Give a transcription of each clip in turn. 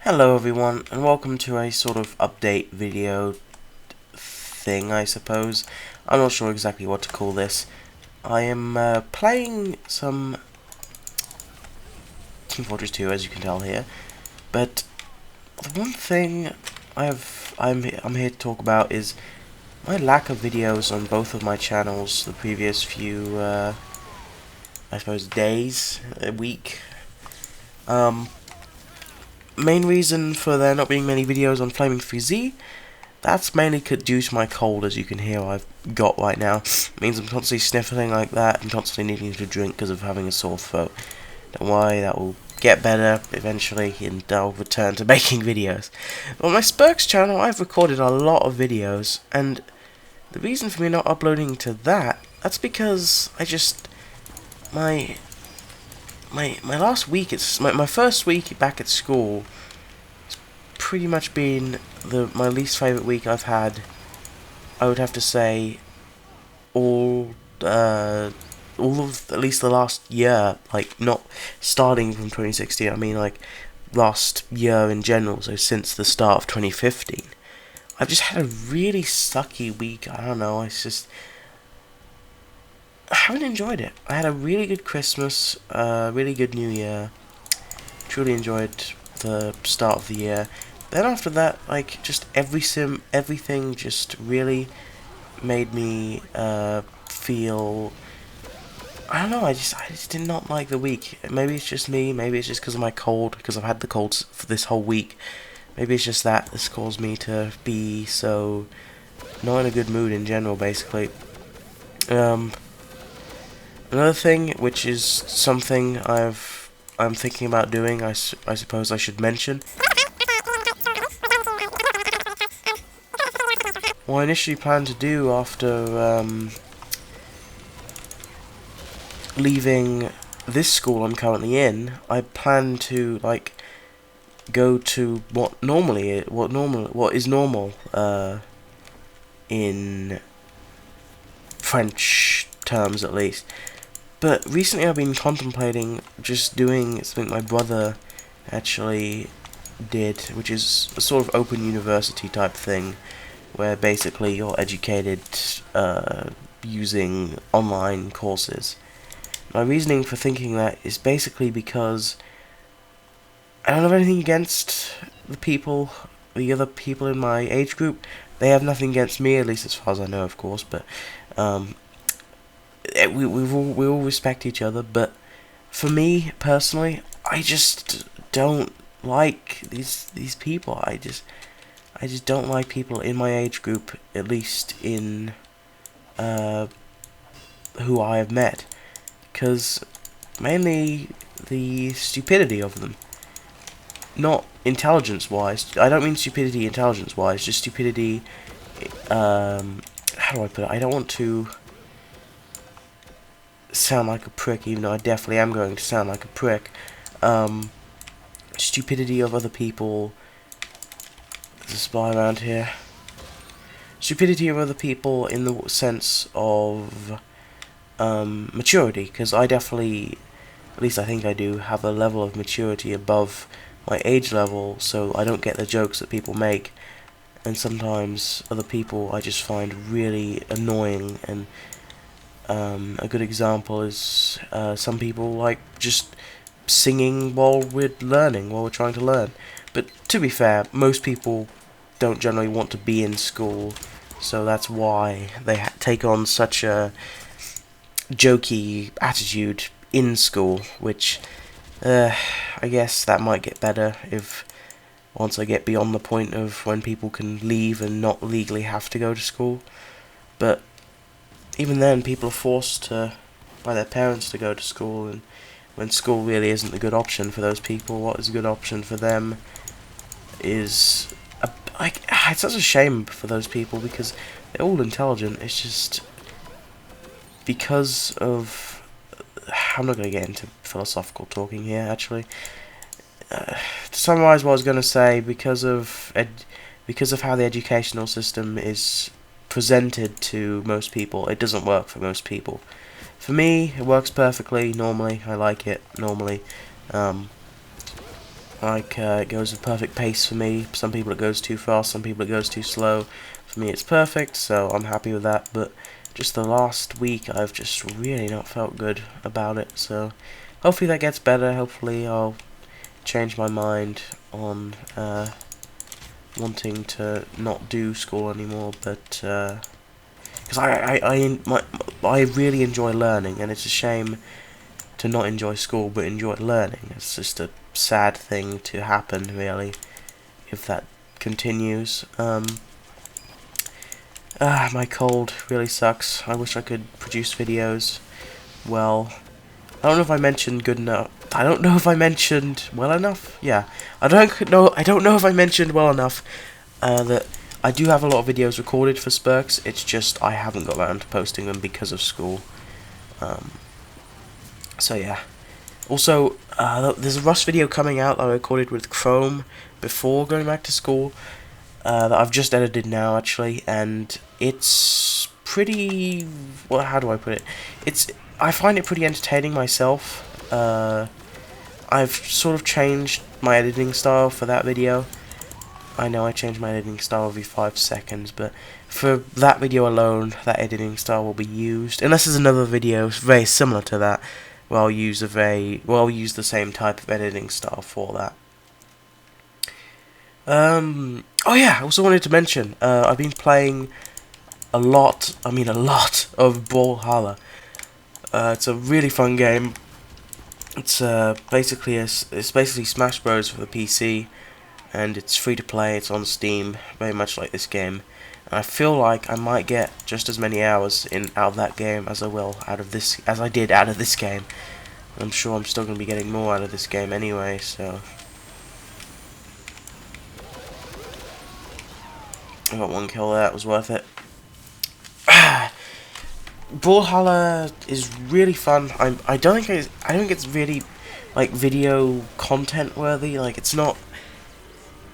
Hello everyone, and welcome to a sort of update video thing, I suppose. I'm not sure exactly what to call this. I am playing some Team Fortress 2, as you can tell here, but the one thing I'm here to talk about is my lack of videos on both of my channels the previous few, I suppose, days, a week. Main reason for there not being many videos on Flaming 3Z, that's mainly due to my cold, as you can hear I've got right now. It means I'm constantly sniffling like that and constantly needing to drink because of having a sore throat. Don't worry, that will get better eventually and I'll return to making videos. On my Spurks channel I've recorded a lot of videos, and the reason for me not uploading to that's because I just my last week, it's my first week back at school, it's pretty much been my least favourite week I've had. I would have to say all of at least the last year, like not starting from 2016, I mean like last year in general, so since the start of 2015. I've just had a really sucky week. I don't know, I haven't enjoyed it. I had a really good Christmas, really good New Year. Truly enjoyed the start of the year. Then after that, like, just everything just really made me feel. I don't know. I just did not like the week. Maybe it's just me. Maybe it's just because of my cold. Because I've had the colds for this whole week. Maybe it's just that this caused me to be so not in a good mood in general. Basically. Another thing, which is something I'm thinking about doing, I suppose I should mention. What I initially planned to do after leaving this school I'm currently in, I plan to like go to what is normal in French terms at least. But recently I've been contemplating just doing something my brother actually did, which is a sort of open university type thing, where basically you're educated using online courses. My reasoning for thinking that is basically because I don't have anything against the other people in my age group. They have nothing against me, at least as far as I know, of course, but we all respect each other, but for me personally, I just don't like these people. I just don't like people in my age group, at least in who I have met, because mainly the stupidity of them, not intelligence-wise. I don't mean stupidity intelligence-wise, just stupidity. How do I put it? I don't want to sound like a prick, even though I definitely am going to sound like a prick. Stupidity of other people. There's a spy around here. Stupidity of other people in the sense of maturity, because I definitely, at least I think I do, have a level of maturity above my age level, so I don't get the jokes that people make, and sometimes other people I just find really annoying. And a good example is some people like just singing while we're trying to learn. But to be fair, most people don't generally want to be in school, so that's why they take on such a jokey attitude in school, which I guess that might get better if once I get beyond the point of when people can leave and not legally have to go to school. But even then, people are forced by their parents to go to school, and when school really isn't a good option for those people, what is a good option for them is it's such a shame for those people, because they're all intelligent. It's just because of, I'm not going to get into philosophical talking here, actually. To summarize what I was going to say, because of how the educational system is presented to most people, it doesn't work for most people. For me, it works perfectly, normally. I like it, normally. Like, it goes at perfect pace for me. Some people it goes too fast, some people it goes too slow. For me it's perfect, so I'm happy with that, but just the last week I've just really not felt good about it, so hopefully that gets better. Hopefully I'll change my mind on wanting to not do school anymore, but because I really enjoy learning, and it's a shame to not enjoy school but enjoy learning. It's just a sad thing to happen, really, if that continues. My cold really sucks. I wish I could produce videos well. I don't know if I mentioned good enough. I don't know if I mentioned well enough. Yeah, I don't know if I mentioned well enough that I do have a lot of videos recorded for Spurks. It's just I haven't got around to posting them because of school. So yeah. Also, there's a Rust video coming out that I recorded with Chrome before going back to school. That I've just edited now, actually, and it's pretty. Well, how do I put it? I find it pretty entertaining myself. I've sort of changed my editing style for that video. I know I change my editing style every 5 seconds, but for that video alone, that editing style will be used. Unless there's another video very similar to that, where I'll use the same type of editing style for that. Oh yeah, I also wanted to mention, I've been playing a lot of Brawlhalla. It's a really fun game. It's basically Smash Bros for the PC, and it's free to play. It's on Steam, very much like this game. And I feel like I might get just as many hours out of that game as I did out of this game. I'm sure I'm still going to be getting more out of this game anyway, so I got one kill there, that was worth it. Brawlhalla is really fun. I don't think it's really like video content worthy. Like, it's not.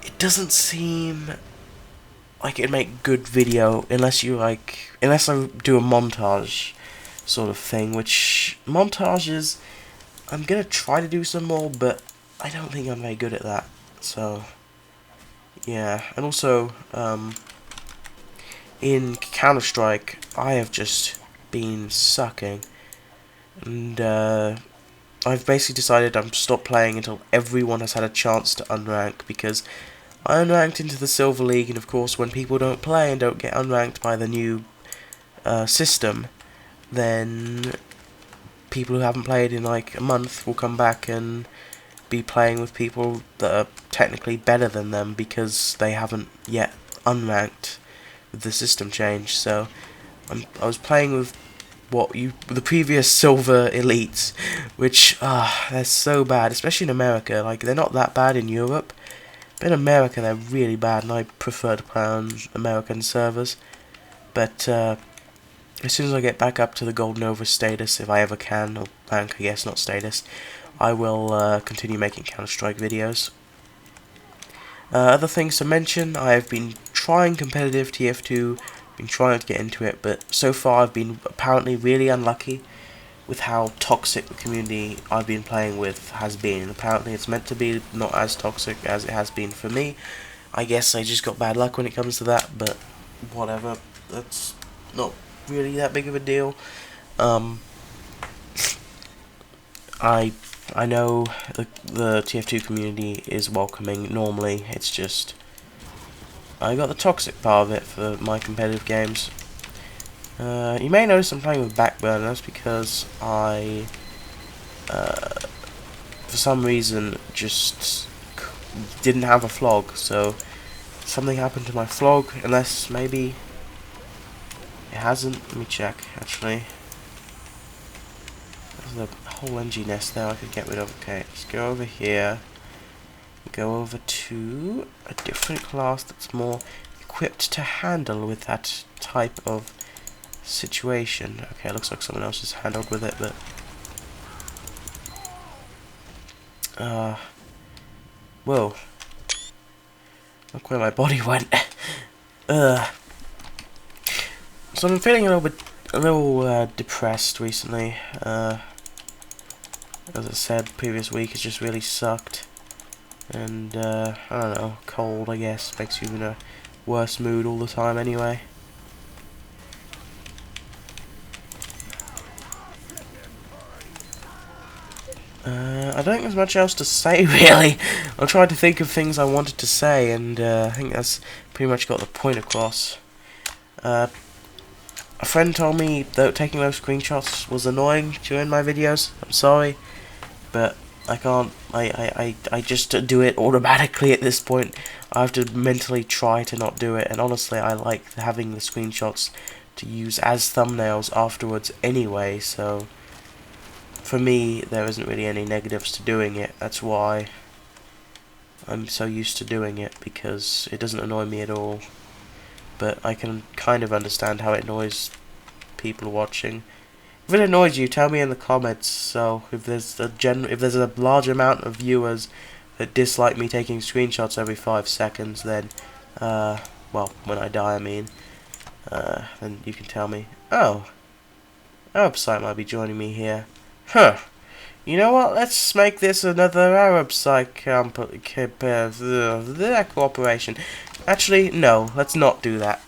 It doesn't seem like it'd make good video unless I do a montage sort of thing. Which montages, I'm gonna try to do some more, but I don't think I'm very good at that. So yeah, and also in Counter-Strike, I have just been sucking, and I've basically decided I'm stop playing until everyone has had a chance to unrank, because I unranked into the Silver League, and of course when people don't play and don't get unranked by the new system, then people who haven't played in like a month will come back and be playing with people that are technically better than them because they haven't yet unranked with the system change. So I was playing with the previous silver elites, which they're so bad, especially in America. Like, they're not that bad in Europe, but in America they're really bad, and I prefer to play on American servers. But as soon as I get back up to the Gold Nova status, if I ever can, or rank, I guess, not status, I will continue making Counter-Strike videos. Other things to mention: I've been trying competitive TF2, been trying to get into it, but so far I've been apparently really unlucky with how toxic the community I've been playing with has been. Apparently it's meant to be not as toxic as it has been for me. I guess I just got bad luck when it comes to that, but whatever, that's not really that big of a deal. I know the TF2 community is welcoming normally, it's just I got the toxic part of it for my competitive games. You may notice I'm playing with Backburner. That's because I, for some reason, just didn't have a flog, so something happened to my flog, unless maybe it hasn't. Let me check, actually. There's a whole NG nest there I could get rid of. Okay, let's go over here. Go over to a different class that's more equipped to handle with that type of situation. Okay, looks like someone else has handled with it, but whoa, look where my body went. So I'm feeling a little depressed recently. As I said, previous week has just really sucked. And, I don't know, cold, I guess, makes you in a worse mood all the time anyway. I don't think there's much else to say, really. I tried to think of things I wanted to say, and I think that's pretty much got the point across. A friend told me that taking those screenshots was annoying during my videos. I'm sorry, but I can't. I just do it automatically at this point. I have to mentally try to not do it, and honestly, I like having the screenshots to use as thumbnails afterwards anyway, so for me, there isn't really any negatives to doing it. That's why I'm so used to doing it, because it doesn't annoy me at all. But I can kind of understand how it annoys people watching. If it annoys you, tell me in the comments. So if there's a large amount of viewers that dislike me taking screenshots every 5 seconds, then well, when I die, I mean, then you can tell me. Oh, Arab site might be joining me here. Huh. You know what? Let's make this another Arab site cooperation. Actually, no. Let's not do that.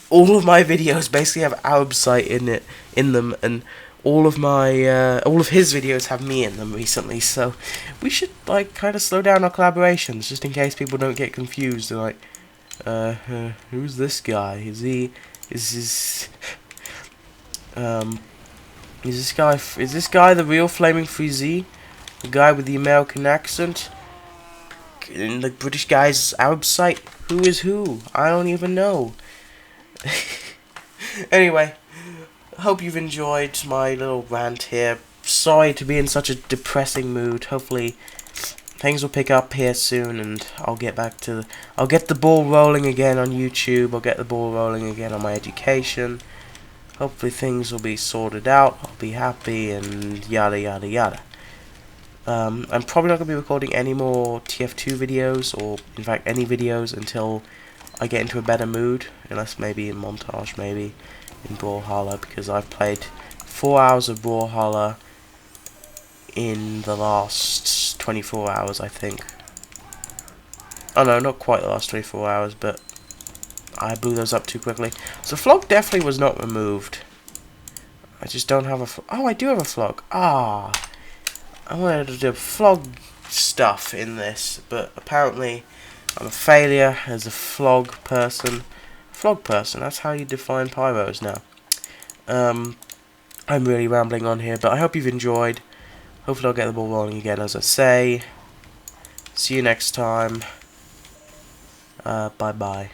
All of my videos basically have Arab site in them, and all of his videos have me in them recently. So we should like kind of slow down our collaborations, just in case people don't get confused. They're like, who's this guy? Is this guy the real Flaming Freezy? The guy with the American accent? In the British guy's Arab site? Who is who? I don't even know. Anyway, hope you've enjoyed my little rant here. Sorry to be in such a depressing mood. Hopefully things will pick up here soon, and I'll get the ball rolling again on YouTube. I'll get the ball rolling again on my education. Hopefully things will be sorted out, I'll be happy, and yada yada yada. I'm probably not going to be recording any more TF2 videos, or in fact any videos, until I get into a better mood, unless maybe in montage, maybe in Brawlhalla, because I've played 4 hours of Brawlhalla in the last 24 hours, I think. Oh no, not quite the last 24 hours, but I blew those up too quickly. So flog definitely was not removed. I just don't have a oh, I do have a flog. Ah, I wanted to do flog stuff in this, but apparently I'm a failure as a flog person. Flog person, that's how you define pyros now. I'm really rambling on here, but I hope you've enjoyed. Hopefully I'll get the ball rolling again, as I say. See you next time. Bye-bye.